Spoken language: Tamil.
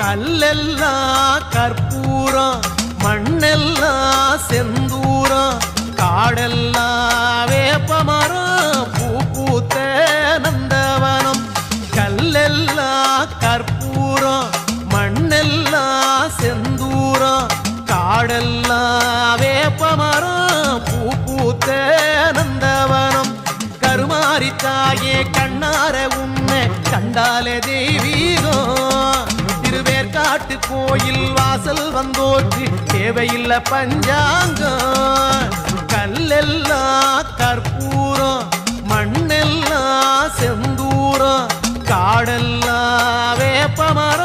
கல்லெல்லாம் கற்பூரம் மண்ணெல்லாம் செந்தூரம் காடெல்லாம் வேப்பமரம் பூ பூத்த நந்தவனம் கல்லெல்லாம் கற்பூரம் மண்ணெல்லாம் செந்தூரம் காடெல்லாம் வேப்பமரம் பூ பூத்த நந்தவனம் கருமாரி தாயே கண்ணார உன்னை கண்டாலே தெய்வீகம் திருவேற்காட்டு கோயில் வாசல் வந்தோற்று தேவையில்லை பஞ்சாங்கம் கல்லெல்லாம் கற்பூரம் மண்ணெல்லாம் செந்தூரம் காடெல்லாம் வேப்பமரம்